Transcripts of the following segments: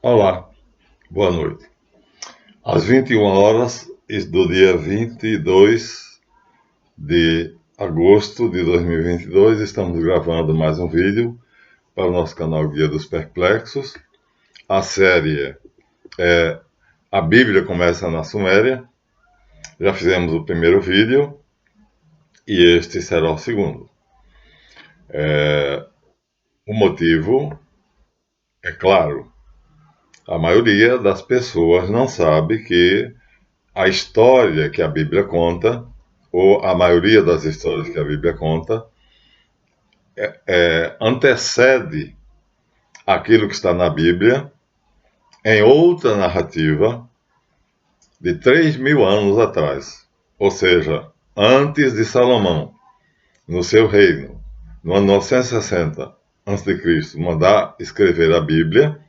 Olá, boa noite. Às 21 horas do dia 22 de agosto de 2022, estamos gravando mais um vídeo para o nosso canal Guia dos Perplexos. A série é A Bíblia Começa na Suméria. Já fizemos o primeiro vídeo e este será o segundo. O motivo é claro. A maioria das pessoas não sabe que a história que a Bíblia conta, ou a maioria das histórias que a Bíblia conta, antecede aquilo que está na Bíblia em outra narrativa de 3.000 anos atrás. Ou seja, antes de Salomão, no seu reino, no ano 960 a.C., mandar escrever a Bíblia,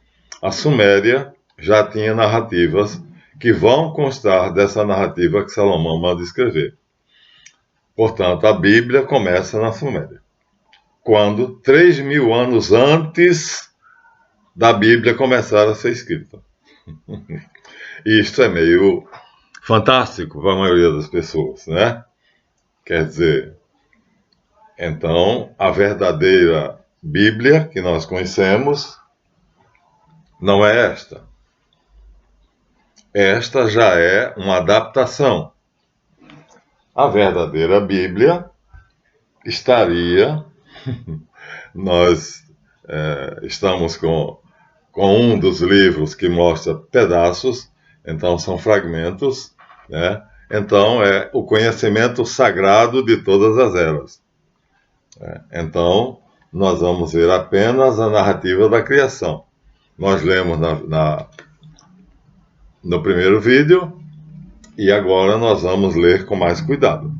a Suméria já tinha narrativas que vão constar dessa narrativa que Salomão manda escrever. Portanto, a Bíblia começa na Suméria, quando 3.000 anos antes da Bíblia começar a ser escrita. E isso é meio fantástico para a maioria das pessoas, né? Quer dizer, então, a verdadeira Bíblia que nós conhecemos não é esta. Esta já é uma adaptação. A verdadeira Bíblia estaria... Nós estamos com um dos livros que mostra pedaços, então são fragmentos, né? Então é o conhecimento sagrado de todas as eras. Então nós vamos ver apenas a narrativa da criação. Nós lemos no primeiro vídeo e agora nós vamos ler com mais cuidado.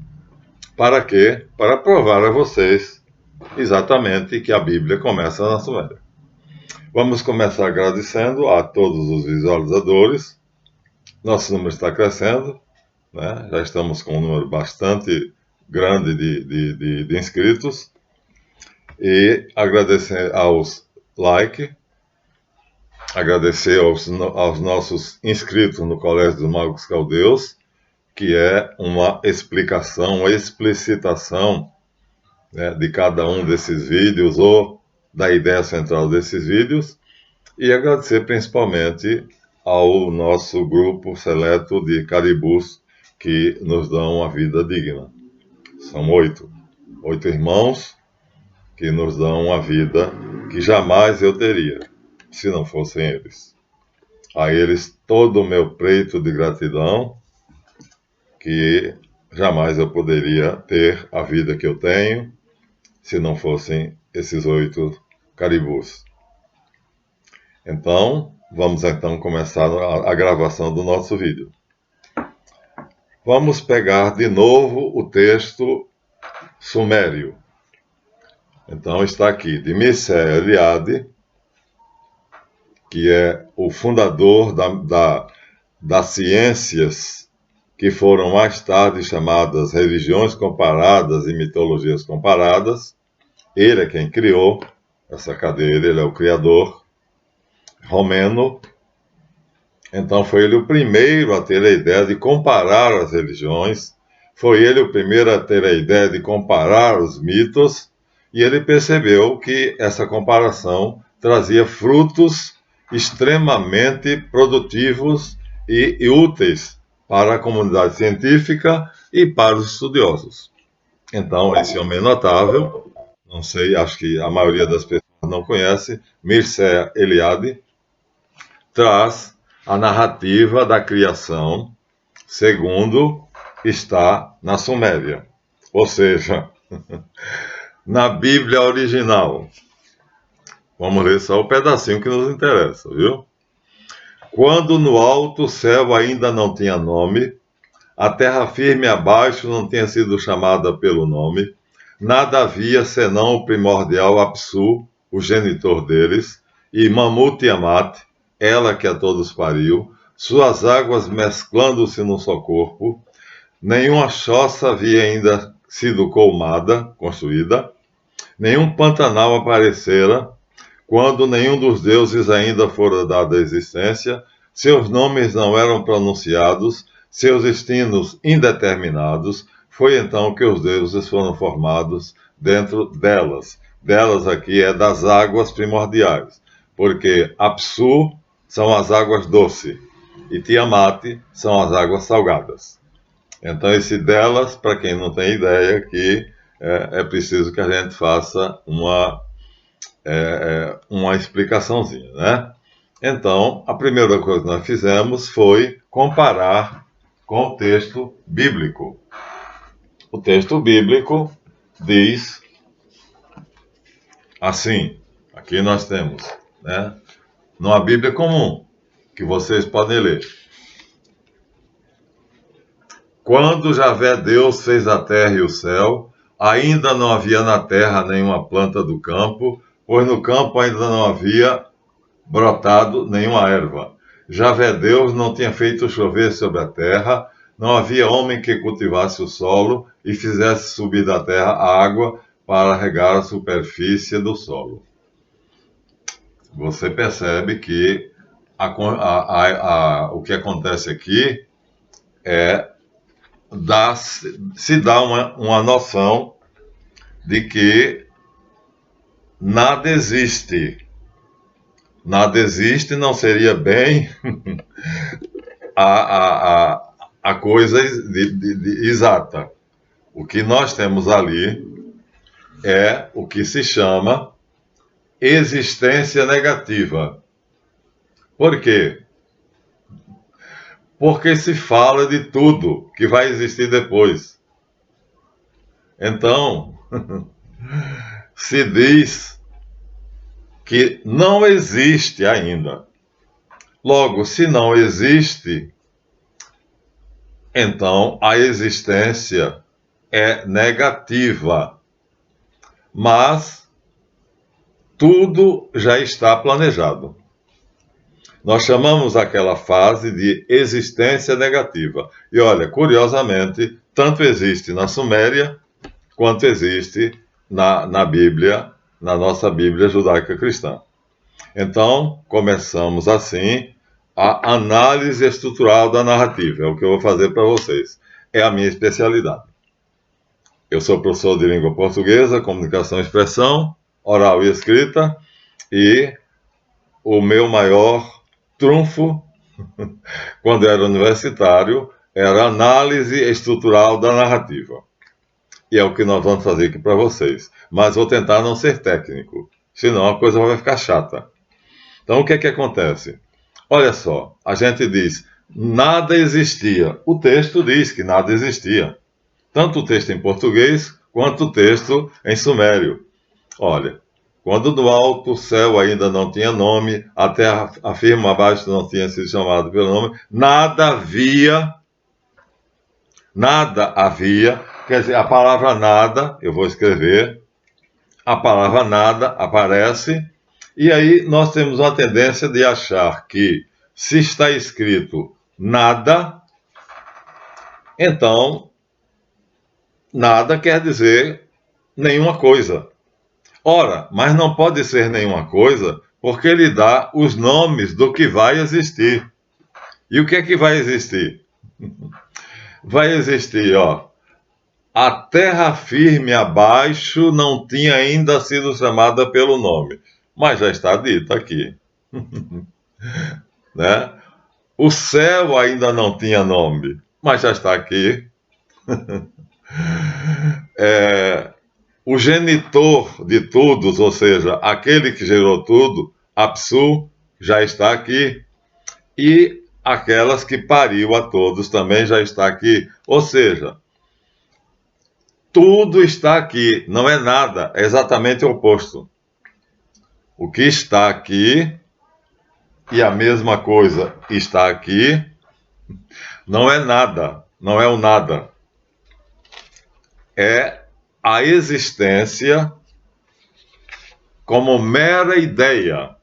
Para quê? Para provar a vocês exatamente que a Bíblia começa na Suméria. Vamos começar agradecendo a todos os visualizadores. Nosso número está crescendo, né? Já estamos com um número bastante grande de inscritos. E agradecer aos agradecer aos nossos inscritos no Colégio dos Magos Caldeus, que é uma explicação, uma explicitação, né, de cada um desses vídeos ou da ideia central desses vídeos. E agradecer principalmente ao nosso grupo seleto de caribus que nos dão uma vida digna. São 8 irmãos que nos dão uma vida que jamais eu teria, se não fossem eles. A eles todo o meu preito de gratidão, que jamais eu poderia ter a vida que eu tenho, se não fossem esses 8 caribus. Então, vamos começar a gravação do nosso vídeo. Vamos pegar de novo o texto sumério. Então está aqui, de Mircea Eliade, que é o fundador das ciências que foram mais tarde chamadas religiões comparadas e mitologias comparadas. Ele é quem criou essa cadeira, ele é o criador romeno. Então foi ele o primeiro a ter a ideia de comparar as religiões, foi ele o primeiro a ter a ideia de comparar os mitos, e ele percebeu que essa comparação trazia frutos extremamente produtivos e úteis para a comunidade científica e para os estudiosos. Então, esse homem notável, não sei, acho que a maioria das pessoas não conhece, Mircea Eliade, traz a narrativa da criação segundo está na Suméria, ou seja, na Bíblia original. Vamos ler só o pedacinho que nos interessa, viu? Quando no alto céu ainda não tinha nome, a terra firme abaixo não tinha sido chamada pelo nome, nada havia senão o primordial Apsu, o genitor deles, e Mamut Yamat, ela que a todos pariu, suas águas mesclando-se num só corpo, nenhuma choça havia ainda sido construída, nenhum pantanal aparecera, quando nenhum dos deuses ainda fora dado à existência, seus nomes não eram pronunciados, seus destinos indeterminados, foi então que os deuses foram formados dentro delas. Delas aqui é das águas primordiais, porque Apsu são as águas doces e Tiamat são as águas salgadas. Então, esse delas, para quem não tem ideia, que é preciso que a gente faça uma explicaçãozinha, né? Então, a primeira coisa que nós fizemos foi comparar com o texto bíblico. O texto bíblico diz assim, aqui nós temos, né, numa Bíblia comum, que vocês podem ler. Quando Javé Deus fez a terra e o céu, ainda não havia na terra nenhuma planta do campo, pois no campo ainda não havia brotado nenhuma erva. Javé Deus não tinha feito chover sobre a terra, não havia homem que cultivasse o solo e fizesse subir da terra a água para regar a superfície do solo. Você percebe que o que acontece aqui se dá uma noção de que nada existe. Nada existe não seria bem a coisa exata. O que nós temos ali é o que se chama existência negativa. Por quê? Porque se fala de tudo que vai existir depois. Então, se diz que não existe ainda. Logo, se não existe, então a existência é negativa. Mas tudo já está planejado. Nós chamamos aquela fase de existência negativa. E olha, curiosamente, tanto existe na Suméria, quanto existe na Bíblia, na nossa Bíblia judaica cristã. Então, começamos assim a análise estrutural da narrativa. É o que eu vou fazer para vocês. É a minha especialidade. Eu sou professor de língua portuguesa, comunicação e expressão, oral e escrita, e o meu maior trunfo, quando era universitário, era análise estrutural da narrativa. E é o que nós vamos fazer aqui para vocês. Mas vou tentar não ser técnico, senão a coisa vai ficar chata. Então, o que é que acontece? Olha só, a gente diz, nada existia. O texto diz que nada existia. Tanto o texto em português, quanto o texto em sumério. Olha, quando do alto o céu ainda não tinha nome, a terra afirma abaixo não tinha sido chamado pelo nome, nada havia, quer dizer, a palavra nada, eu vou escrever, a palavra nada aparece, e aí nós temos uma tendência de achar que se está escrito nada, então nada quer dizer nenhuma coisa. Ora, mas não pode ser nenhuma coisa, porque ele dá os nomes do que vai existir. E o que é que vai existir? Vai existir, ó, a terra firme abaixo não tinha ainda sido chamada pelo nome, mas já está dito aqui. Né? O céu ainda não tinha nome, mas já está aqui. O genitor de todos, ou seja, aquele que gerou tudo, Apsu, já está aqui. E aquelas que pariu a todos também já está aqui. Ou seja, tudo está aqui, não é nada, é exatamente o oposto. O que está aqui e a mesma coisa está aqui, não é nada, não é o nada. É a existência como mera ideia.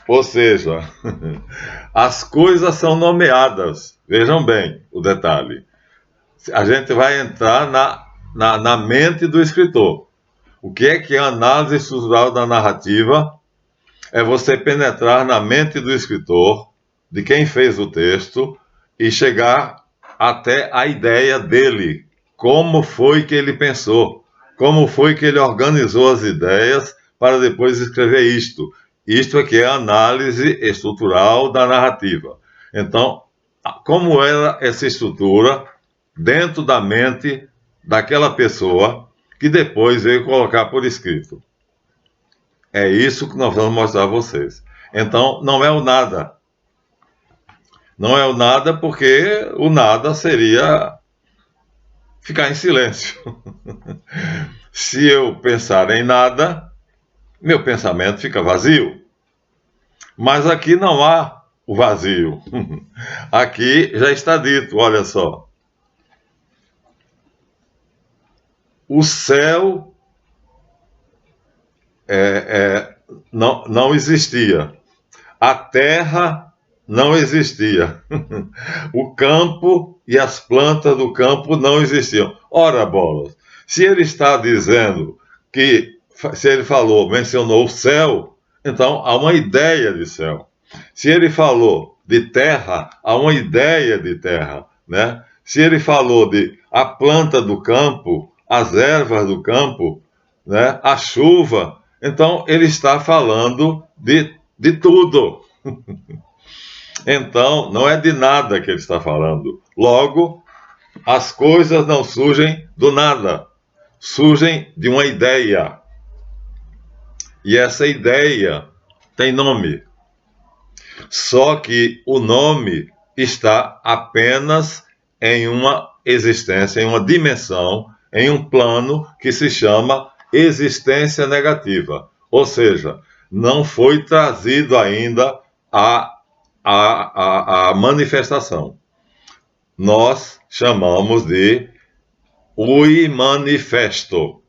Ou seja, as coisas são nomeadas. Vejam bem o detalhe. A gente vai entrar na mente do escritor. O que é a análise estrutural da narrativa? É você penetrar na mente do escritor, de quem fez o texto, e chegar até a ideia dele. Como foi que ele pensou? Como foi que ele organizou as ideias para depois escrever isto? Isto é que é a análise estrutural da narrativa. Então, como era essa estrutura dentro da mente daquela pessoa que depois veio colocar por escrito? É isso que nós vamos mostrar a vocês. Então, não é o nada. Não é o nada porque o nada seria ficar em silêncio. Se eu pensar em nada, meu pensamento fica vazio. Mas aqui não há o vazio. Aqui já está dito, olha só. O céu não existia. A terra não existia. O campo e as plantas do campo não existiam. Ora, bolas, se ele está dizendo que, se ele mencionou o céu, então há uma ideia de céu. Se ele falou de terra, há uma ideia de terra, né? Se ele falou de a planta do campo, as ervas do campo, né? A chuva, então ele está falando de tudo. Então, não é de nada que ele está falando. Logo, as coisas não surgem do nada, surgem de uma ideia. E essa ideia tem nome. Só que o nome está apenas em uma existência, em uma dimensão, em um plano que se chama existência negativa. Ou seja, não foi trazido ainda a manifestação. Nós chamamos de ui manifesto.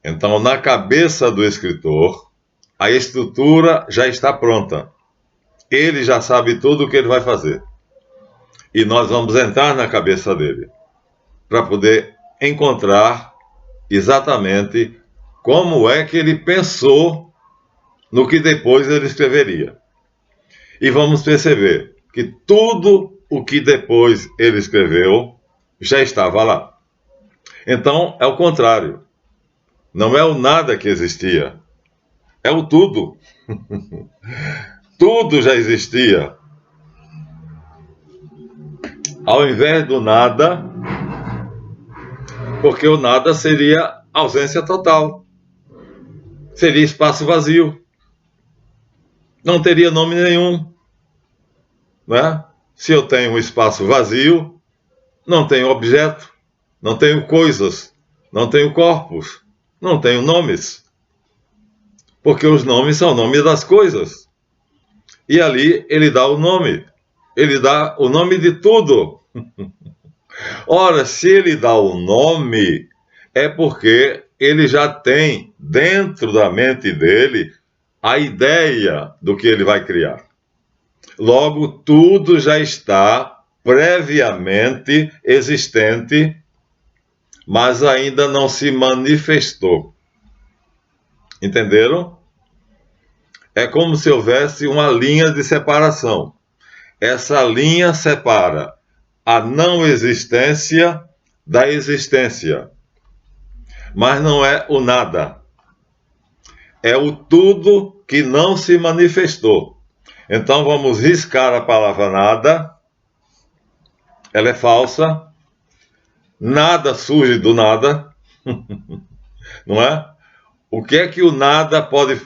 Então, na cabeça do escritor, a estrutura já está pronta. Ele já sabe tudo o que ele vai fazer. E nós vamos entrar na cabeça dele para poder encontrar exatamente como é que ele pensou no que depois ele escreveria. E vamos perceber que tudo o que depois ele escreveu já estava lá. Então, é o contrário. Não é o nada que existia, é o tudo. Tudo já existia. Ao invés do nada, porque o nada seria ausência total. Seria espaço vazio. Não teria nome nenhum. Né? Se eu tenho um espaço vazio, não tenho objeto, não tenho coisas, não tenho corpos, não tenho nomes. Porque os nomes são nomes das coisas. E ali ele dá o nome. Ele dá o nome de tudo. Ora, se ele dá o nome, é porque ele já tem dentro da mente dele a ideia do que ele vai criar. Logo, tudo já está previamente existente, mas ainda não se manifestou. Entenderam? É como se houvesse uma linha de separação. Essa linha separa a não existência da existência. Mas não é o nada. É o tudo que não se manifestou. Então vamos riscar a palavra nada. Ela é falsa. Nada surge do nada. Não é? O que é que o nada pode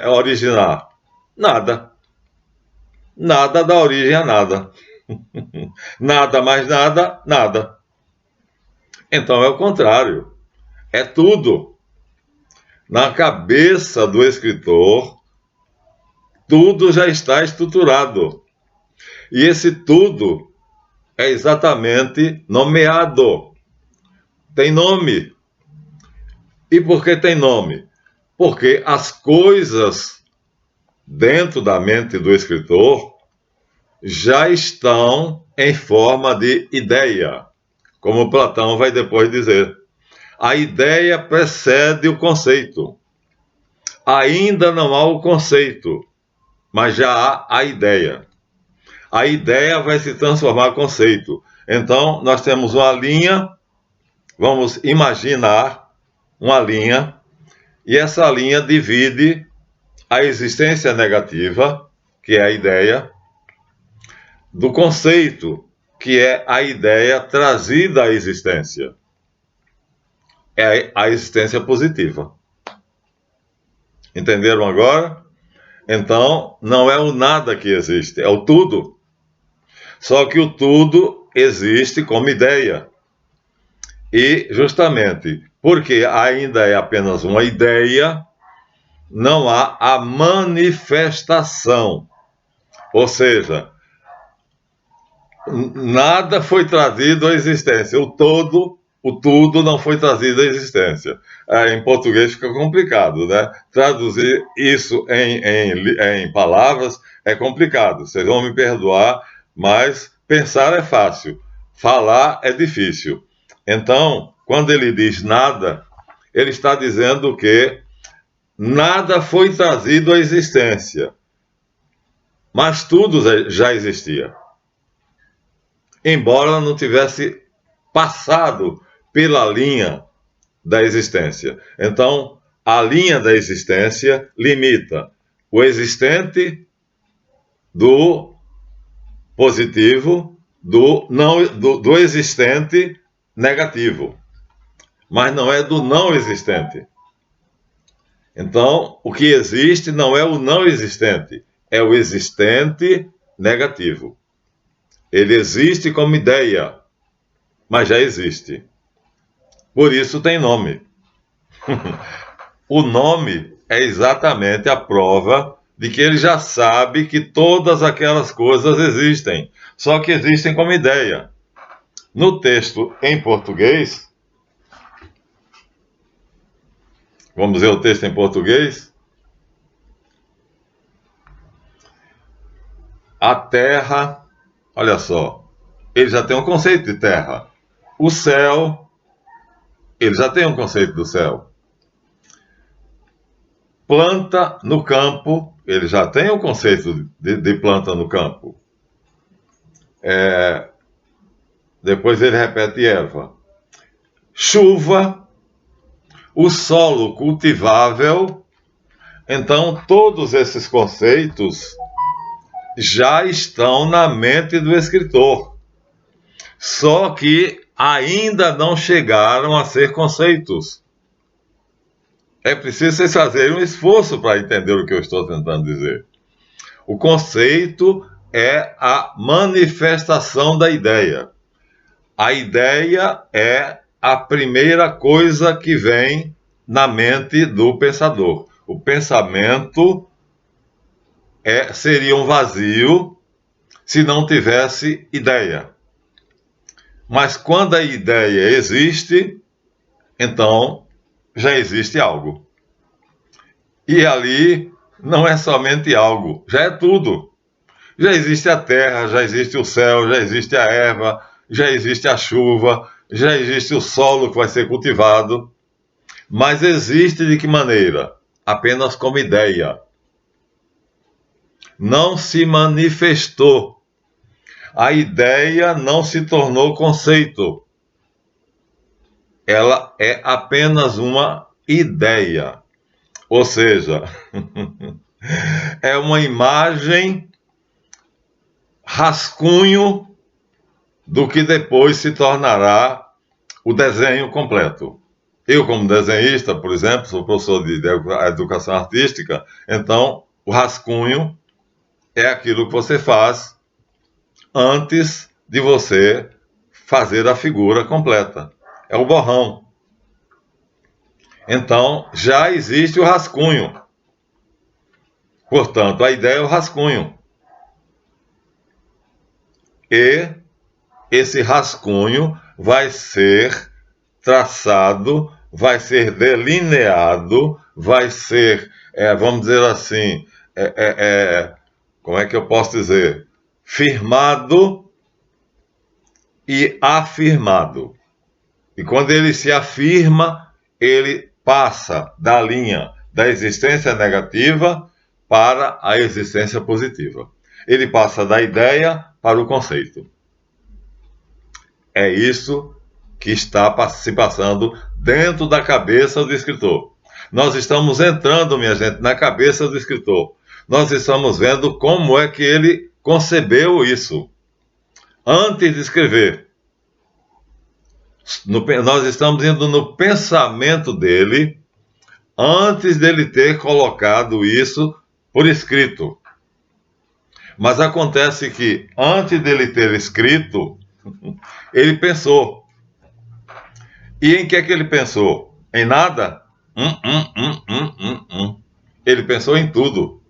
originar? Nada. Nada dá origem a nada. Nada mais nada, nada. Então é o contrário. É tudo. Na cabeça do escritor, tudo já está estruturado. E esse tudo é exatamente nomeado. Tem nome. E por que tem nome? Porque as coisas dentro da mente do escritor já estão em forma de ideia, como Platão vai depois dizer. A ideia precede o conceito. Ainda não há o conceito, mas já há a ideia. A ideia vai se transformar em conceito. Então, nós temos uma linha, vamos imaginar uma linha, e essa linha divide a existência negativa, que é a ideia, do conceito, que é a ideia trazida à existência. É a existência positiva. Entenderam agora? Então, não é o nada que existe, é o tudo. Só que o tudo existe como ideia. E, justamente, porque ainda é apenas uma ideia, não há a manifestação. Ou seja, nada foi trazido à existência. O tudo não foi trazido à existência. Em português fica complicado, né? Traduzir isso em palavras é complicado. Vocês vão me perdoar, mas pensar é fácil. Falar é difícil. Então, quando ele diz nada, ele está dizendo que nada foi trazido à existência, mas tudo já existia. Embora não tivesse passado pela linha da existência. Então, a linha da existência limita o existente do positivo, do existente negativo, mas não é do não existente. Então, o que existe não é o não existente, é o existente negativo. Ele existe como ideia, mas já existe. Por isso tem nome. O nome é exatamente a prova de que ele já sabe que todas aquelas coisas existem, só que existem como ideia. No texto em português, vamos ver o texto em português? A terra, olha só, ele já tem um conceito de terra. O céu, ele já tem um conceito do céu. Planta no campo, ele já tem um conceito de planta no campo. Depois ele repete erva. Chuva, o solo cultivável. Então, todos esses conceitos já estão na mente do escritor. Só que ainda não chegaram a ser conceitos. É preciso vocês fazerem um esforço para entender o que eu estou tentando dizer. O conceito é a manifestação da ideia. A ideia é a primeira coisa que vem na mente do pensador. O pensamento seria um vazio se não tivesse ideia. Mas quando a ideia existe, então já existe algo. E ali não é somente algo, já é tudo. Já existe a terra, já existe o céu, já existe a erva, já existe a chuva, já existe o solo que vai ser cultivado. Mas existe de que maneira? Apenas como ideia. Não se manifestou. A ideia não se tornou conceito. Ela é apenas uma ideia. Ou seja, é uma imagem, rascunho do que depois se tornará o desenho completo. Eu, como desenhista, por exemplo, sou professor de educação artística, então o rascunho é aquilo que você faz antes de você fazer a figura completa. É o borrão. Então, já existe o rascunho. Portanto, a ideia é o rascunho. E esse rascunho vai ser traçado, vai ser delineado, vai ser, vamos dizer assim, como é que eu posso dizer? Firmado e afirmado. E quando ele se afirma, ele passa da linha da existência negativa para a existência positiva. Ele passa da ideia para o conceito. É isso que está se passando dentro da cabeça do escritor. Nós estamos entrando, minha gente, na cabeça do escritor. Nós estamos vendo como é que ele concebeu isso antes de escrever. Nós estamos indo no pensamento dele antes dele ter colocado isso por escrito. Mas acontece que antes dele ter escrito, ele pensou. E em que é que ele pensou? Em nada? Ele pensou em tudo.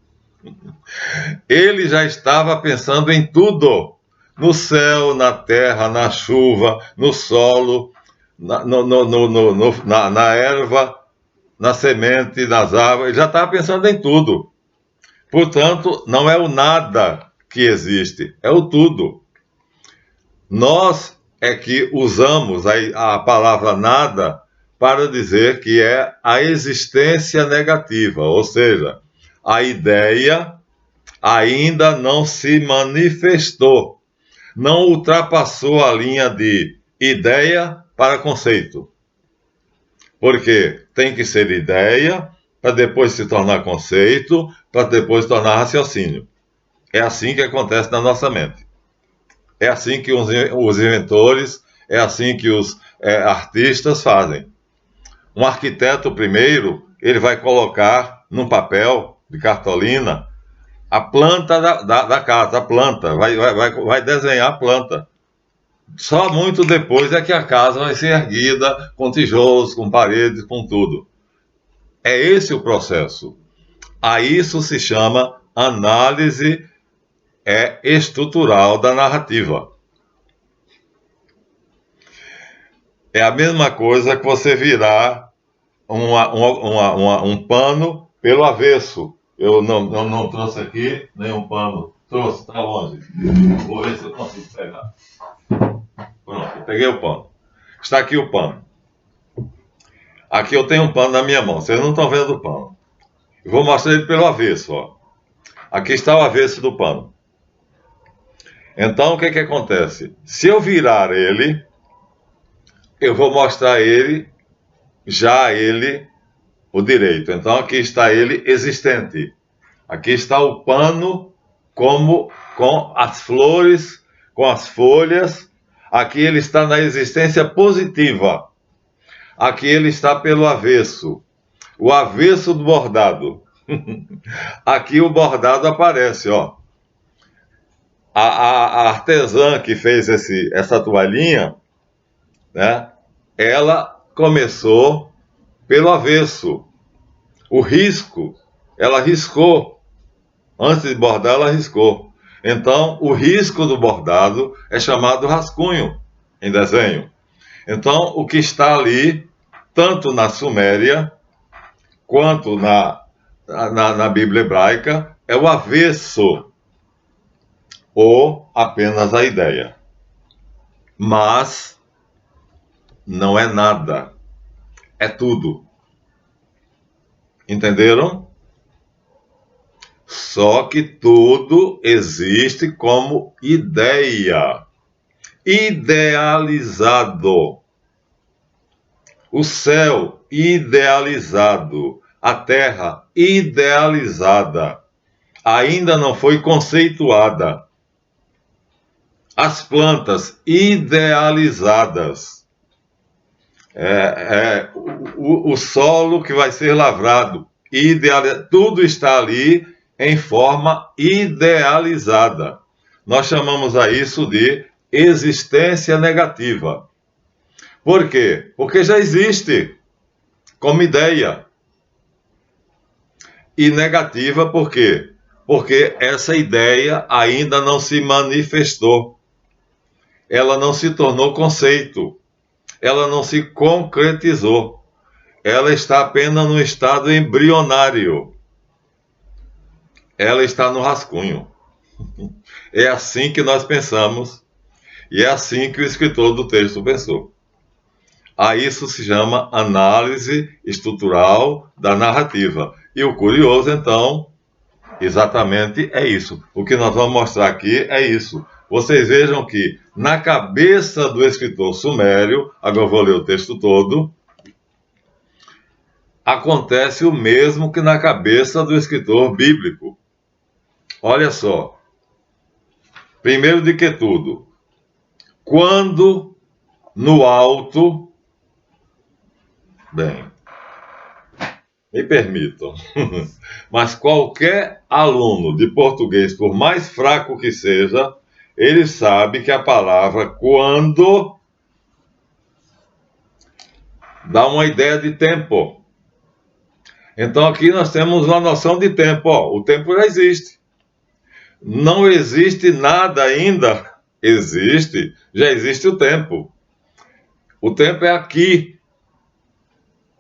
Ele já estava pensando em tudo. No céu, na terra, na chuva, no solo, na erva, na semente, nas árvores. Ele já estava pensando em tudo. Portanto, não é o nada que existe, é o tudo. Nós é que usamos a palavra nada para dizer que é a existência negativa, ou seja, a ideia ainda não se manifestou, não ultrapassou a linha de ideia para conceito. Porque tem que ser ideia para depois se tornar conceito, para depois se tornar raciocínio. É assim que acontece na nossa mente. É assim que os inventores, é assim que os artistas fazem. Um arquiteto, primeiro, ele vai colocar num papel de cartolina a planta da casa, a planta, vai desenhar a planta. Só muito depois é que a casa vai ser erguida com tijolos, com paredes, com tudo. É esse o processo. A isso se chama análise estrutural da narrativa. É a mesma coisa que você virar um pano pelo avesso. Eu não trouxe aqui nenhum pano. Trouxe, está longe. Vou ver se eu consigo pegar. Pronto, eu peguei o pano. Está aqui o pano. Aqui eu tenho um pano na minha mão. Vocês não estão vendo o pano. Eu vou mostrar ele pelo avesso. Ó. Aqui está o avesso do pano. Então, o que acontece? Se eu virar ele, eu vou mostrar ele, o direito. Então, aqui está ele existente. Aqui está o pano com as flores, com as folhas. Aqui ele está na existência positiva. Aqui ele está pelo avesso. O avesso do bordado. Aqui o bordado aparece, ó. A artesã que fez essa toalhinha, né? Ela começou pelo avesso. O risco, ela riscou. Antes de bordar, ela riscou. Então, o risco do bordado é chamado rascunho em desenho. Então, o que está ali, tanto na Suméria, quanto na Bíblia hebraica, é o avesso, ou apenas a ideia. Mas não é nada, é tudo. Entenderam? Só que tudo existe como ideia, idealizado. O céu idealizado, a terra idealizada, ainda não foi conceituada. As plantas idealizadas. O solo que vai ser lavrado, tudo está ali em forma idealizada. Nós chamamos a isso de existência negativa. Por quê? Porque já existe como ideia. E negativa por quê? Porque essa ideia ainda não se manifestou. Ela não se tornou conceito. Ela não se concretizou. Ela está apenas no estado embrionário. Ela está no rascunho. É assim que nós pensamos e é assim que o escritor do texto pensou. A isso se chama análise estrutural da narrativa. E o curioso, então, exatamente é isso. O que nós vamos mostrar aqui é isso. Vocês vejam que na cabeça do escritor sumério, agora eu vou ler o texto todo, acontece o mesmo que na cabeça do escritor bíblico. Olha só. Primeiro de que tudo, quando no alto... Bem, me permitam, mas qualquer aluno de português, por mais fraco que seja, ele sabe que a palavra quando dá uma ideia de tempo. Então aqui nós temos uma noção de tempo. Ó, o tempo já existe. Não existe nada ainda. Existe, já existe o tempo. O tempo é aqui.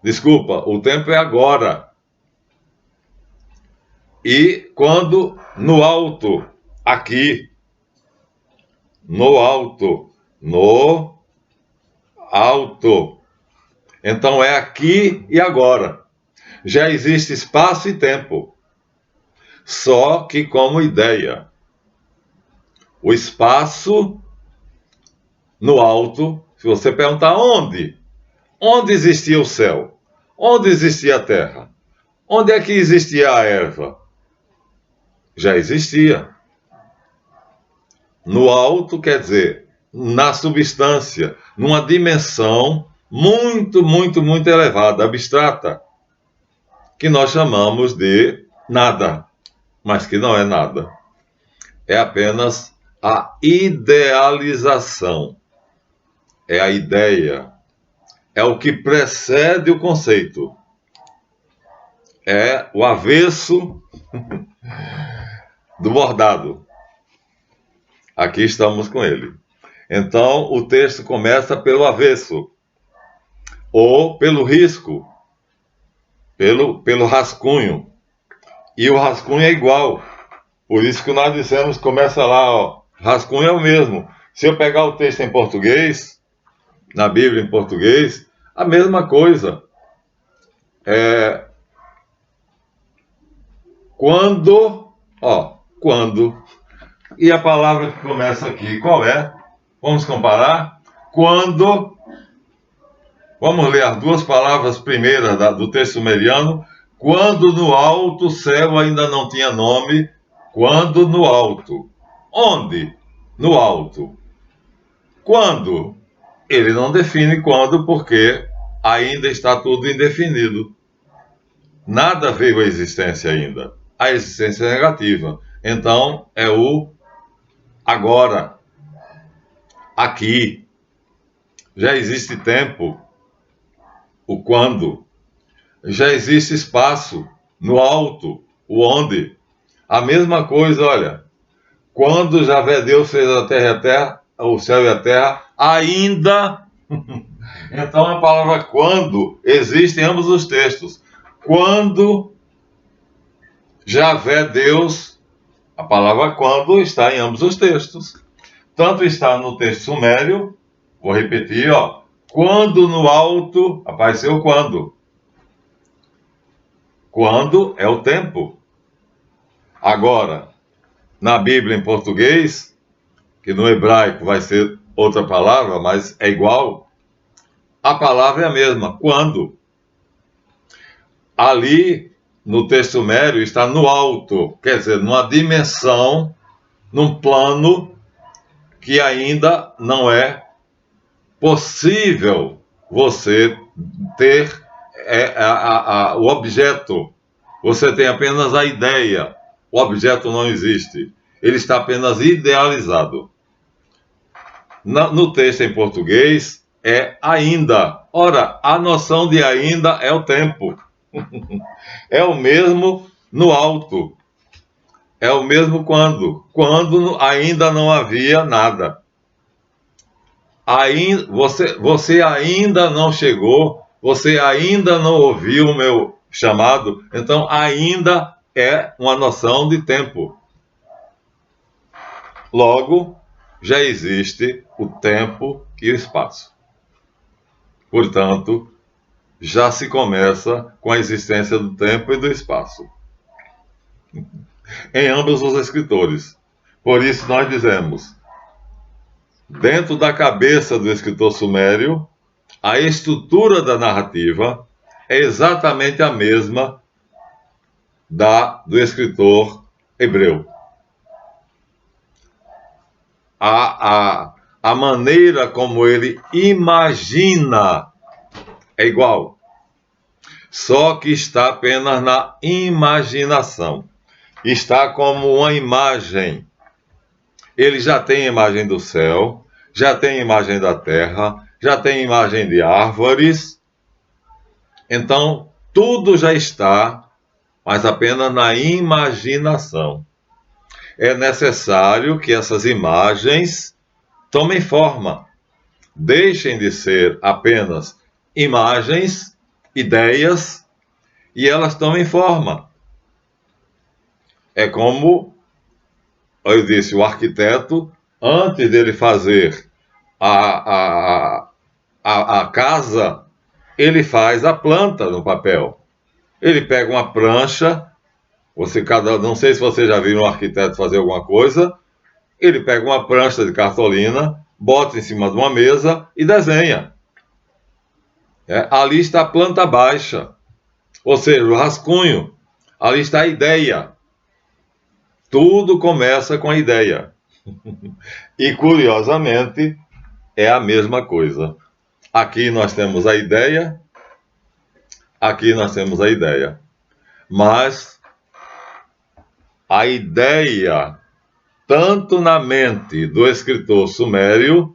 Desculpa, o tempo é agora. E quando no alto, aqui, no alto, no alto. Então é aqui e agora. Já existe espaço e tempo. Só que como ideia. O espaço no alto, se você perguntar onde existia o céu? Onde existia a terra? Onde é que existia a erva? Já existia. No alto quer dizer, na substância, numa dimensão muito, muito, muito elevada, abstrata, que nós chamamos de nada, mas que não é nada. É apenas a idealização. É a ideia. É o que precede o conceito. É o avesso do bordado. Aqui estamos com ele. Então, o texto começa pelo avesso, ou pelo risco, pelo rascunho. E o rascunho é igual. Por isso que nós dissemos, começa lá, ó, rascunho é o mesmo. Se eu pegar o texto em português, na Bíblia em português, a mesma coisa. Quando, quando. E a palavra que começa aqui, qual é? Vamos comparar? Quando. Vamos ler as duas palavras primeiras do texto sumeriano. Quando no alto o céu ainda não tinha nome. Quando no alto. Onde? No alto. Quando? Ele não define quando, porque ainda está tudo indefinido. Nada veio à existência ainda. A existência é negativa. Então, é o agora. Aqui. Já existe tempo. O quando. Já existe espaço. No alto. O onde. A mesma coisa, olha. Quando Javé Deus fez a terra, o céu e a terra, ainda... Então a palavra quando existe em ambos os textos. Quando Javé Deus, a palavra quando está em ambos os textos. Tanto está no texto sumério, vou repetir, ó. Quando no alto, apareceu quando. Quando é o tempo. Agora, na Bíblia em português, que no hebraico vai ser outra palavra, mas é igual, a palavra é a mesma, quando. Ali, no texto sumério, está no alto, quer dizer, numa dimensão, num plano que ainda não é possível você ter o objeto. Você tem apenas a ideia. O objeto não existe. Ele está apenas idealizado. No texto em português, é ainda. Ora, a noção de ainda é o tempo. É o mesmo no alto. É o mesmo quando. Quando ainda não havia nada. Você ainda não chegou, você ainda não ouviu o meu chamado, então ainda é uma noção de tempo. Logo, já existe o tempo e o espaço. portanto, já se começa com a existência do tempo e do espaço, em ambos os escritores. Por isso nós dizemos, dentro da cabeça do escritor sumério, a estrutura da narrativa é exatamente a mesma do escritor hebreu. A maneira como ele imagina é igual, só que está apenas na imaginação. Está como uma imagem. Ele já tem a imagem do céu, já tem a imagem da terra, já tem a imagem de árvores. Então, tudo já está, mas apenas na imaginação. É necessário que essas imagens tomem forma, deixem de ser apenas imagens, ideias, e elas tomem forma. É como eu disse, o arquiteto, antes dele fazer a casa, ele faz a planta no papel. Ele pega uma prancha, não sei se você já viu um arquiteto fazer alguma coisa, ele pega uma prancha de cartolina, bota em cima de uma mesa e desenha. Ali está a planta baixa, ou seja, o rascunho. Ali está a ideia. Tudo começa com a ideia. E, curiosamente, é a mesma coisa. Aqui nós temos a ideia, aqui nós temos a ideia. Mas a ideia, tanto na mente do escritor sumério,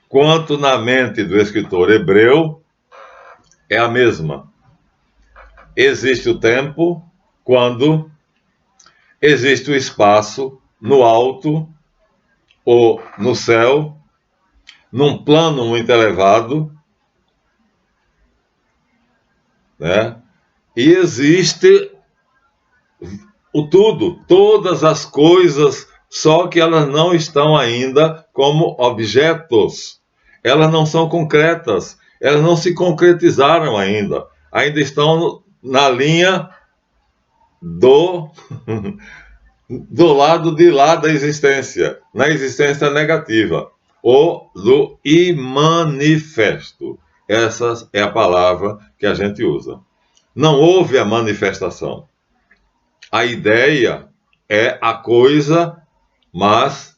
quanto na mente do escritor hebreu, é a mesma. Existe o tempo quando existe o espaço no alto ou no céu, num plano muito elevado, né? E existe o tudo, todas as coisas, só que elas não estão ainda como objetos. Elas não são concretas, elas não se concretizaram ainda. Ainda estão na linha do lado de lá da existência, na existência negativa, ou do imanifesto. Essa é a palavra que a gente usa. Não houve a manifestação. A ideia é a coisa, mas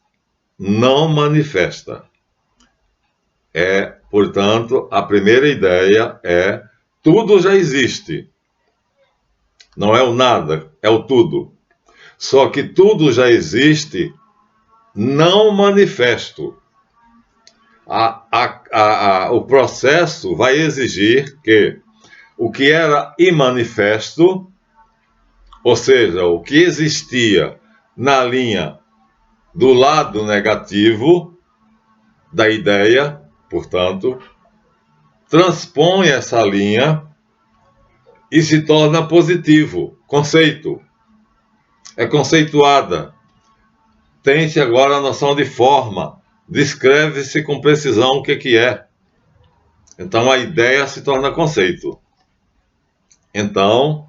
não manifesta. Portanto, a primeira ideia é tudo já existe. Não é o nada, é o tudo. Só que tudo já existe, não manifesto. O processo vai exigir que o que era imanifesto, ou seja, o que existia na linha do lado negativo da ideia, portanto, transpõe essa linha e se torna positivo, conceito. É conceituada. Tem-se agora a noção de forma. Descreve-se com precisão o que é. Então, a ideia se torna conceito. Então,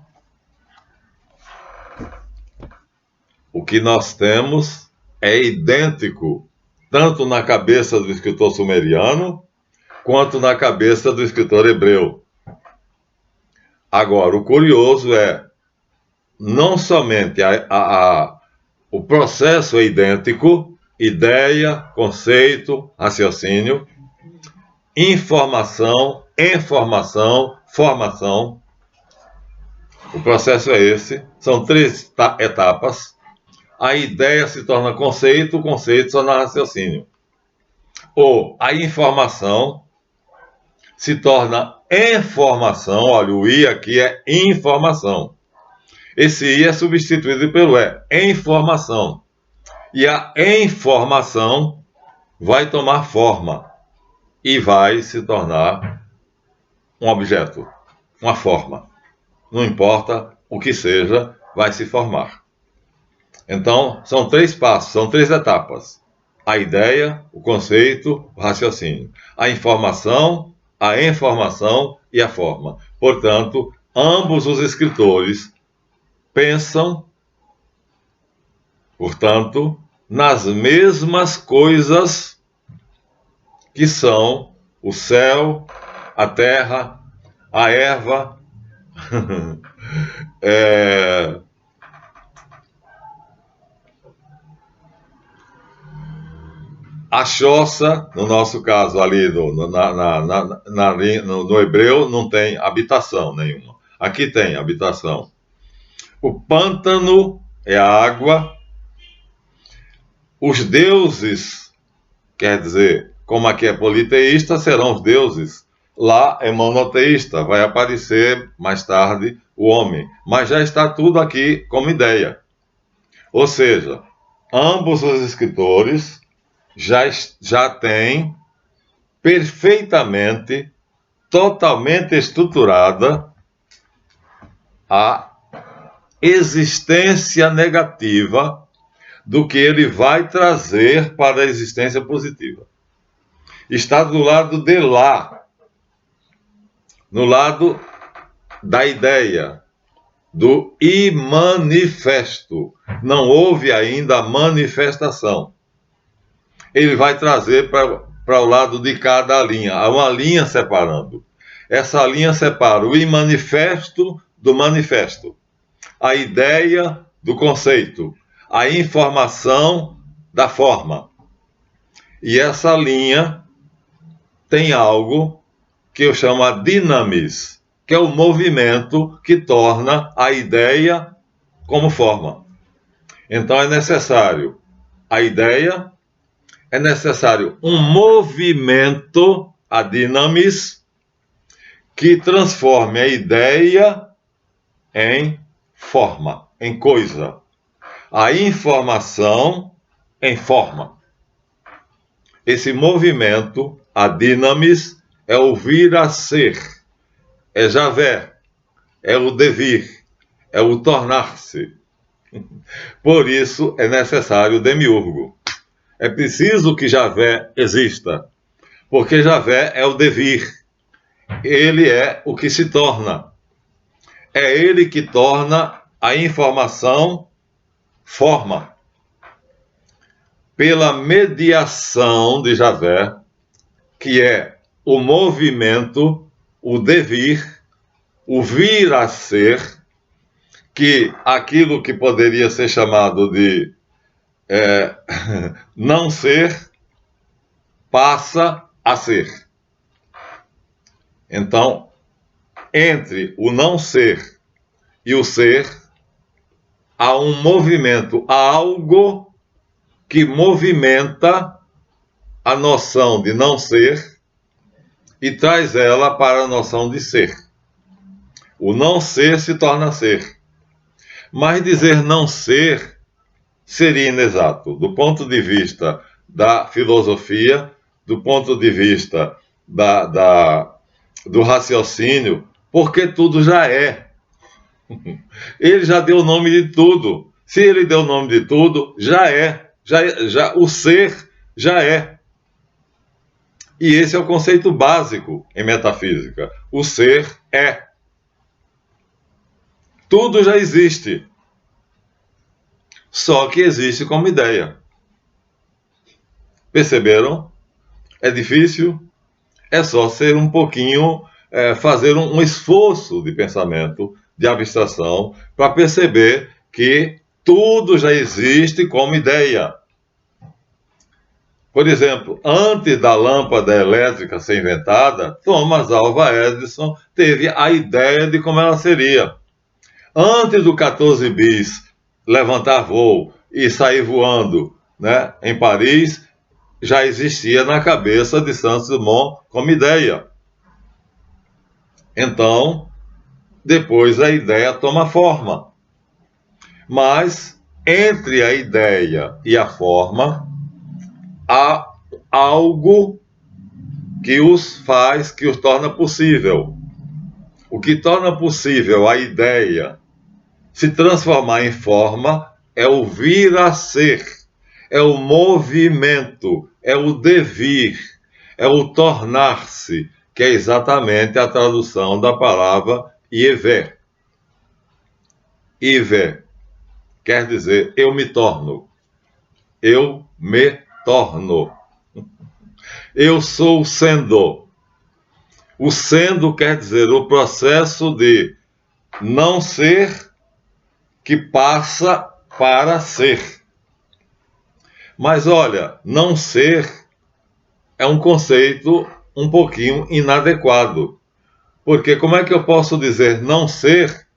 o que nós temos é idêntico, tanto na cabeça do escritor sumeriano, quanto na cabeça do escritor hebreu. Agora, o curioso é, não somente o processo é idêntico, ideia, conceito, raciocínio, informação, formação. O processo é esse, são 3 etapas. A ideia se torna conceito, o conceito se torna raciocínio. Ou a informação se torna informação, olha, o I aqui é informação. Esse I é substituído pelo informação. E a informação vai tomar forma e vai se tornar um objeto, uma forma. Não importa o que seja, vai se formar. Então, são 3 passos, são 3 etapas. A ideia, o conceito, o raciocínio. A informação, a informação e a forma. Portanto, ambos os escritores pensam, portanto, nas mesmas coisas que são o céu, a terra, a erva, a choça, no nosso caso ali no hebreu, não tem habitação nenhuma. Aqui tem habitação. O pântano é a água. Os deuses, quer dizer, como aqui é politeísta, serão os deuses. Lá é monoteísta, vai aparecer mais tarde o homem. Mas já está tudo aqui como ideia. Ou seja, ambos os escritores já têm perfeitamente, totalmente estruturada a existência negativa do que ele vai trazer para a existência positiva. Está do lado de lá, no lado da ideia, do imanifesto. Não houve ainda a manifestação. Ele vai trazer para o lado de cada linha. Há uma linha separando. Essa linha separa o imanifesto do manifesto, a ideia do conceito, a informação da forma. E essa linha tem algo que eu chamo a dinamis, que é o movimento que torna a ideia como forma. Então é necessário a ideia, é necessário um movimento, a dinamis, que transforme a ideia em forma, em coisa. A informação em forma. Esse movimento, a dinamis, é o vir a ser, é Javé, é o devir, é o tornar-se. Por isso é necessário o demiurgo. É preciso que Javé exista, porque Javé é o devir. Ele é o que se torna. É ele que torna a informação forma. Pela mediação de Javé, que é o movimento, o devir, o vir a ser, que aquilo que poderia ser chamado de não ser, passa a ser. Então, entre o não ser e o ser, há um movimento, há algo que movimenta a noção de não ser e traz ela para a noção de ser. O não ser se torna ser. Mas dizer não ser seria inexato. Do ponto de vista da filosofia, do ponto de vista do raciocínio, porque tudo já é. Ele já deu o nome de tudo. Se ele deu o nome de tudo, já é. O ser já é. E esse é o conceito básico em metafísica. O ser é. Tudo já existe. Só que existe como ideia. Perceberam? É difícil? É só ser um pouquinho, fazer um esforço de pensamento, de abstração, para perceber que tudo já existe como ideia. Por exemplo, antes da lâmpada elétrica ser inventada, Thomas Alva Edison teve a ideia de como ela seria. Antes do 14 bis levantar voo e sair voando, né, em Paris, já existia na cabeça de Saint-Simon como ideia. Então, depois a ideia toma forma. Mas, entre a ideia e a forma, há algo que os torna possível. O que torna possível a ideia se transformar em forma é o vir a ser, é o movimento, é o devir, é o tornar-se, que é exatamente a tradução da palavra Yehvé. Yehvé quer dizer eu me torno. Eu me torno. Eu sou sendo. O sendo quer dizer o processo de não ser que passa para ser. Mas olha, não ser é um conceito um pouquinho inadequado. Porque como é que eu posso dizer não ser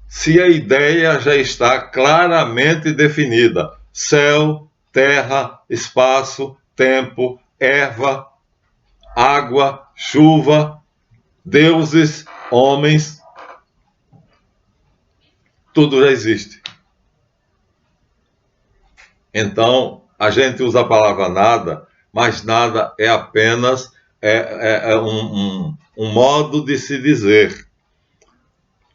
se a ideia já está claramente definida? Céu, terra, espaço, tempo, erva, água, chuva, deuses, homens, tudo já existe. Então, a gente usa a palavra nada, mas nada é apenas um modo de se dizer,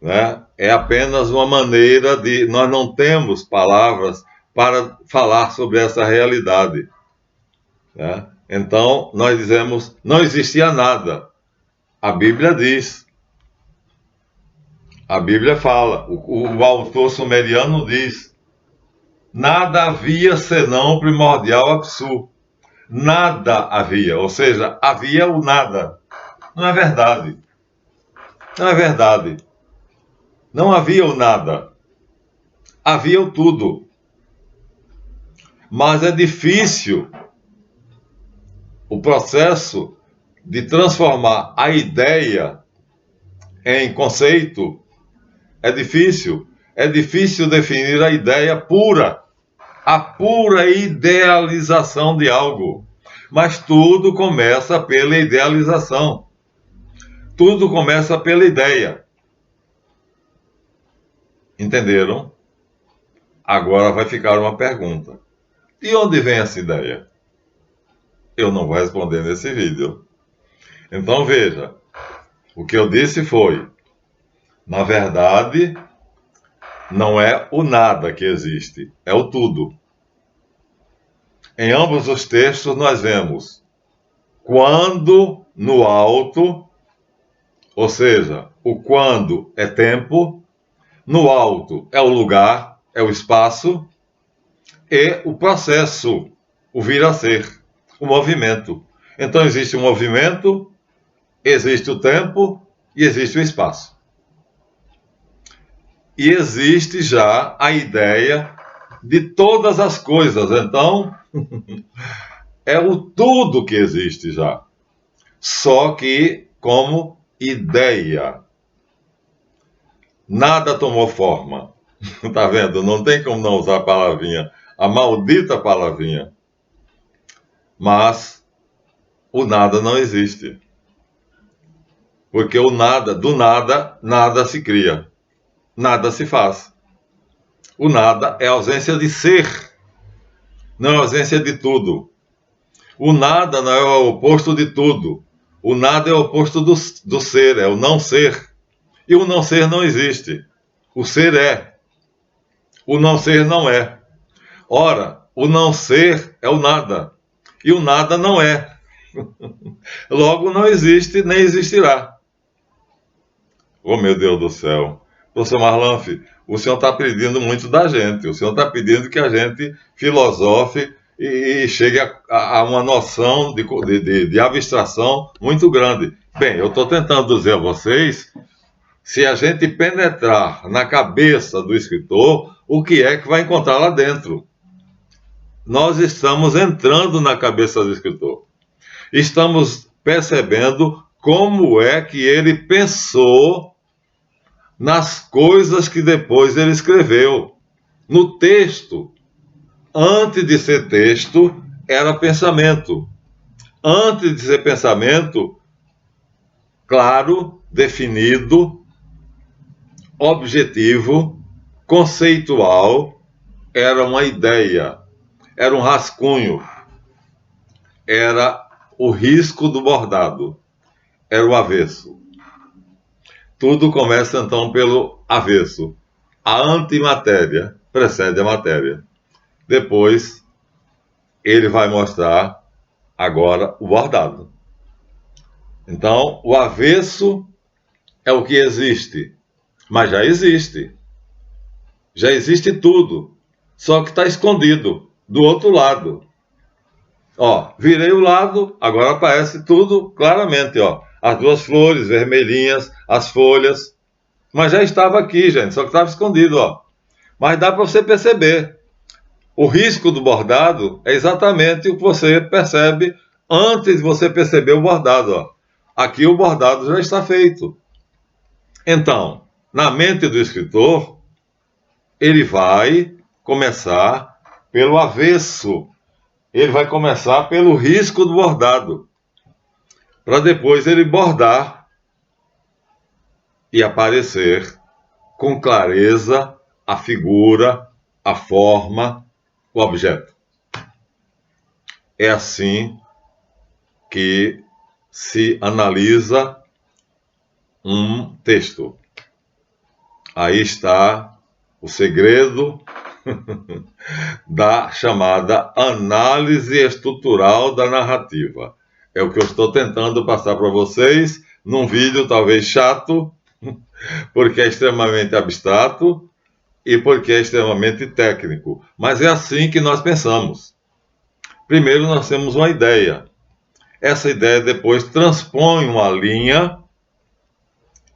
né? É apenas uma maneira de... Nós não temos palavras para falar sobre essa realidade, né? Então, nós dizemos, não existia nada. A Bíblia diz. A Bíblia fala. O autor sumeriano diz, nada havia senão o primordial Apsu. Nada havia, ou seja, havia o nada. Não é verdade. Não é verdade. Não havia o nada. Havia o tudo. Mas é difícil o processo de transformar a ideia em conceito. É difícil. É difícil definir a ideia pura. A pura idealização de algo. Mas tudo começa pela idealização. Tudo começa pela ideia. Entenderam? Agora vai ficar uma pergunta. De onde vem essa ideia? Eu não vou responder nesse vídeo. Então veja, o que eu disse foi, na verdade, não é o nada que existe, é o tudo. Em ambos os textos nós vemos quando no alto, ou seja, o quando é tempo, no alto é o lugar, é o espaço, e o processo, o vir a ser, o movimento. Então existe o movimento, existe o tempo e existe o espaço. E existe já a ideia de todas as coisas. Então, é o tudo que existe já. Só que como ideia. Nada tomou forma. Tá vendo? Não tem como não usar a palavrinha, a maldita palavrinha. Mas o nada não existe. Porque o nada, do nada, nada se cria. Nada se faz. O nada é a ausência de ser, não é a ausência de tudo. O nada não é o oposto de tudo. O nada é o oposto do ser, é o não ser. E o não ser não existe. O ser é. O não ser não é. Ora, o não ser é o nada. E o nada não é. Logo não existe nem existirá. Oh, meu Deus do céu. Professor Marlanf, o senhor está pedindo muito da gente. O senhor está pedindo que a gente filosofe e chegue a uma noção de abstração muito grande. Bem, eu estou tentando dizer a vocês, se a gente penetrar na cabeça do escritor, o que é que vai encontrar lá dentro? Nós estamos entrando na cabeça do escritor. Estamos percebendo como é que ele pensou nas coisas que depois ele escreveu. No texto, antes de ser texto, era pensamento. Antes de ser pensamento, claro, definido, objetivo, conceitual, era uma ideia, era um rascunho, era o risco do bordado, era o avesso. Tudo começa então pelo avesso. A antimatéria precede a matéria. Depois, ele vai mostrar agora o bordado. Então, o avesso é o que existe, mas já existe. Já existe tudo, só que está escondido do outro lado. Ó, virei o lado, agora aparece tudo claramente, ó. As duas flores vermelhinhas, as folhas, mas já estava aqui, gente, só que estava escondido, ó. Mas dá para você perceber. O risco do bordado é exatamente o que você percebe antes de você perceber o bordado, ó. Aqui o bordado já está feito. Então, na mente do escritor, ele vai começar pelo avesso. Ele vai começar pelo risco do bordado, para depois ele bordar e aparecer com clareza a figura, a forma, o objeto. É assim que se analisa um texto. Aí está o segredo da chamada análise estrutural da narrativa. É o que eu estou tentando passar para vocês num vídeo talvez chato, porque é extremamente abstrato e porque é extremamente técnico. Mas é assim que nós pensamos. Primeiro nós temos uma ideia. Essa ideia depois transpõe uma linha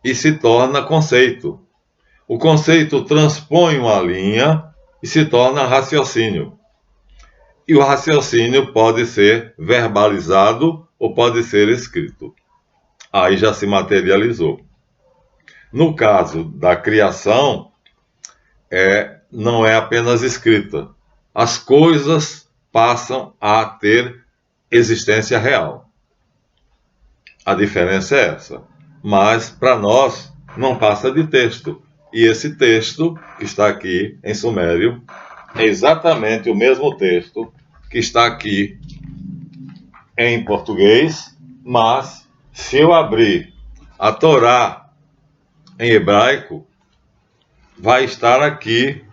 e se torna conceito. O conceito transpõe uma linha e se torna raciocínio. E o raciocínio pode ser verbalizado ou pode ser escrito. Aí já se materializou. No caso da criação, não é apenas escrita. As coisas passam a ter existência real. A diferença é essa. Mas, para nós, não passa de texto. E esse texto, que está aqui em sumério, é exatamente o mesmo texto que está aqui em português, mas se eu abrir a Torá em hebraico, vai estar aqui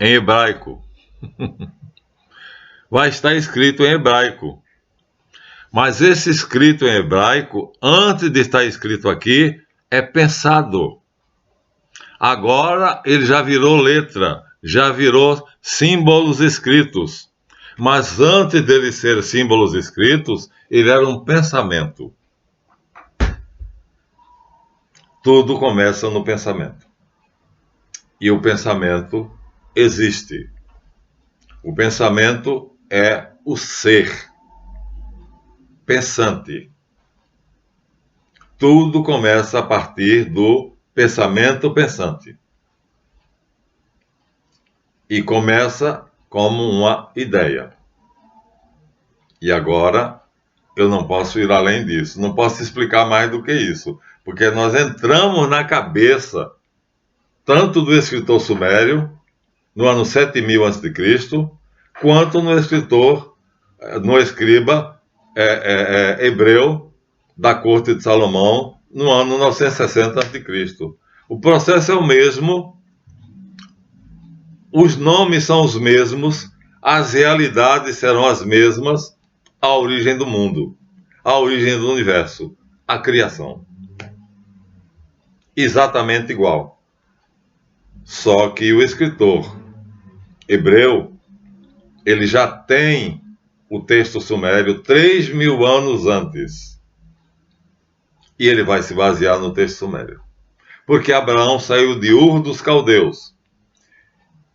em hebraico. Vai estar escrito em hebraico. Mas esse escrito em hebraico, antes de estar escrito aqui, é pensado. Agora ele já virou letra, já virou símbolos escritos. Mas antes dele ser símbolos escritos, ele era um pensamento. Tudo começa no pensamento. E o pensamento existe. O pensamento é o ser pensante. Tudo começa a partir do pensamento pensante. E começa como uma ideia. E agora eu não posso ir além disso, não posso explicar mais do que isso, porque nós entramos na cabeça tanto do escritor sumério, no ano 7000 a.C., quanto no escriba hebreu da corte de Salomão, no ano 960 a.C. O processo é o mesmo, os nomes são os mesmos, as realidades serão as mesmas, a origem do mundo, a origem do universo, a criação. Exatamente igual. Só que o escritor hebreu, ele já tem o texto sumério 3.000 anos antes. E ele vai se basear no texto sumério. Porque Abraão saiu de Ur dos Caldeus.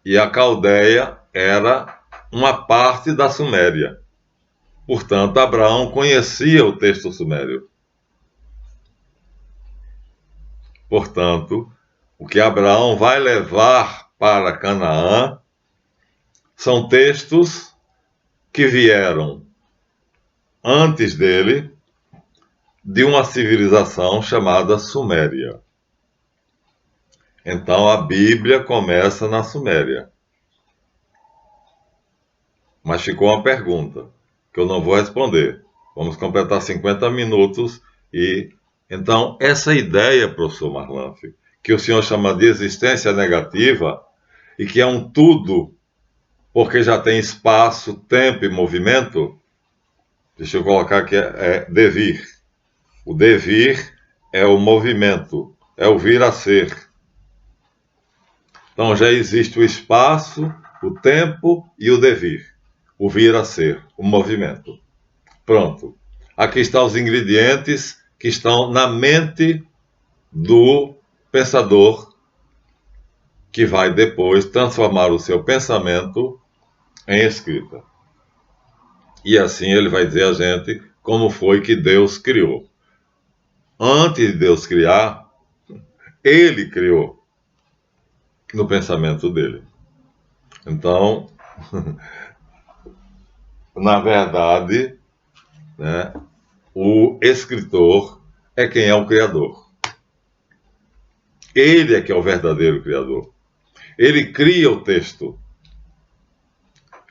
E a Caldeia era uma parte da Suméria. Portanto, Abraão conhecia o texto sumério. Portanto, o que Abraão vai levar para Canaã são textos que vieram antes dele de uma civilização chamada Suméria. Então a Bíblia começa na Suméria. Mas ficou uma pergunta que eu não vou responder. Vamos completar 50 minutos e... Então, essa ideia, professor Marlanf, que o senhor chama de existência negativa e que é um tudo, porque já tem espaço, tempo e movimento, Deixa eu colocar aqui, é devir. O devir é o movimento, é o vir a ser. Então já existe o espaço, o tempo e o devir. O vir a ser, o movimento. Pronto. Aqui estão os ingredientes que estão na mente do pensador, que vai depois transformar o seu pensamento em escrita. E assim ele vai dizer a gente como foi que Deus criou. Antes de Deus criar, ele criou no pensamento dele. Então, na verdade, né, o escritor é quem é o criador. Ele é que é o verdadeiro criador. Ele cria o texto.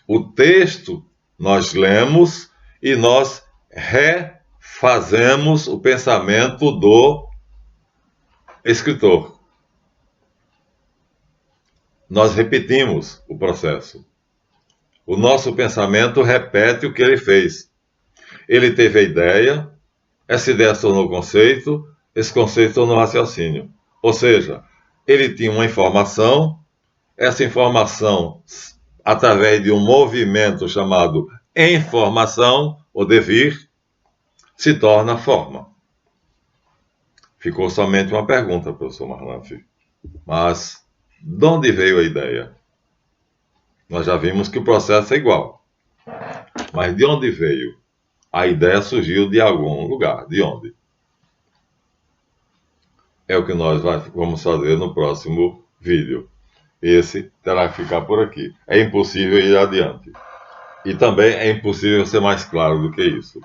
O texto nós lemos e nós refazemos o pensamento do escritor. Nós repetimos o processo. O nosso pensamento repete o que ele fez. Ele teve a ideia, essa ideia se tornou conceito, esse conceito tornou raciocínio. Ou seja, ele tinha uma informação, essa informação, através de um movimento chamado informação, ou devir, se torna forma. Ficou somente uma pergunta, professor Marlanf. Mas, de onde veio a ideia? Nós já vimos que o processo é igual. Mas de onde veio? A ideia surgiu de algum lugar. De onde? É o que nós vamos fazer no próximo vídeo. Esse terá que ficar por aqui. É impossível ir adiante. E também é impossível ser mais claro do que isso.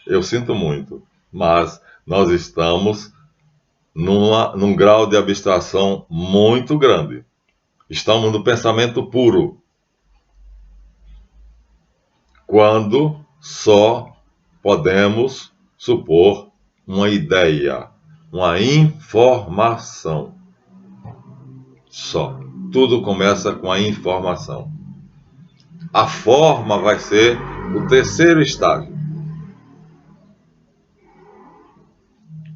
Eu sinto muito, mas nós estamos num grau de abstração muito grande. Estamos no pensamento puro. Quando só podemos supor uma ideia, uma informação. Só. Tudo começa com a informação. A forma vai ser o terceiro estágio.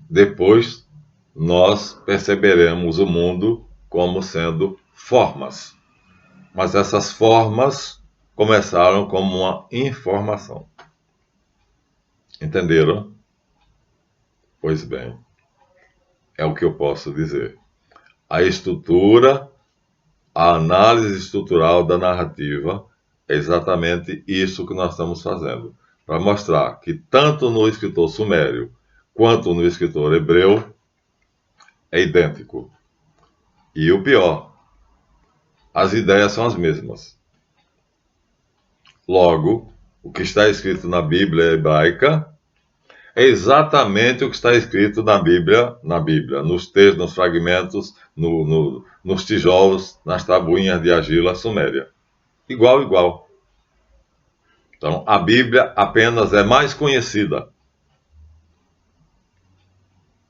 Depois, nós perceberemos o mundo como sendo formas. Mas essas formas começaram como uma informação. Entenderam? Pois bem, é o que eu posso dizer. A estrutura, a análise estrutural da narrativa é exatamente isso que nós estamos fazendo, para mostrar que tanto no escritor sumério quanto no escritor hebreu é idêntico. E o pior, as ideias são as mesmas. Logo, o que está escrito na Bíblia hebraica é exatamente o que está escrito na Bíblia, nos textos, nos fragmentos, nos tijolos, nas tabuinhas de argila suméria. Igual, igual. Então, a Bíblia apenas é mais conhecida.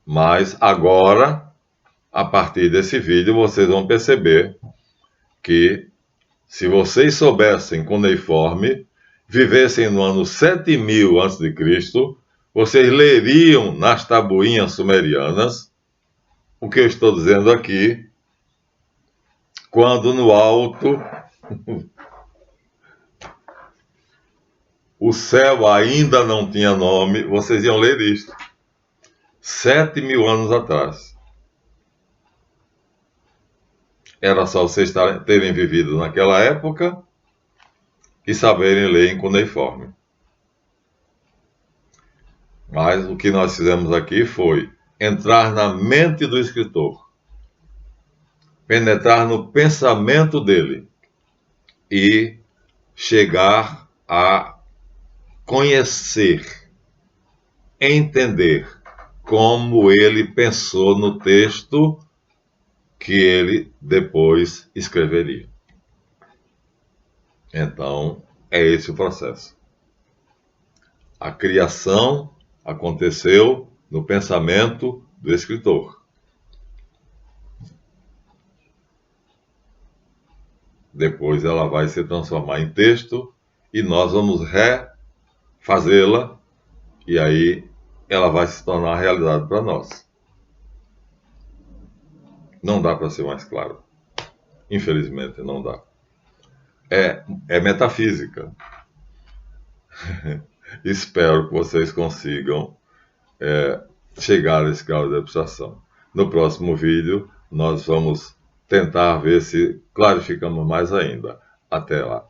Mas agora, a partir desse vídeo, vocês vão perceber que, se vocês soubessem cuneiforme, vivessem no ano 7000 a.C., vocês leriam nas tabuinhas sumerianas o que eu estou dizendo aqui, quando no alto o céu ainda não tinha nome, vocês iam ler isto. 7000 anos atrás. Era só vocês terem vivido naquela época e saberem ler em cuneiforme. Mas o que nós fizemos aqui foi entrar na mente do escritor, penetrar no pensamento dele e chegar a conhecer, entender como ele pensou no texto que ele depois escreveria. Então, é esse o processo. A criação aconteceu no pensamento do escritor. Depois ela vai se transformar em texto e nós vamos fazê-la, e aí ela vai se tornar realidade para nós. Não dá para ser mais claro. Infelizmente, não dá. É metafísica. Espero que vocês consigam chegar a esse grau de abstração. No próximo vídeo, nós vamos tentar ver se clarificamos mais ainda. Até lá.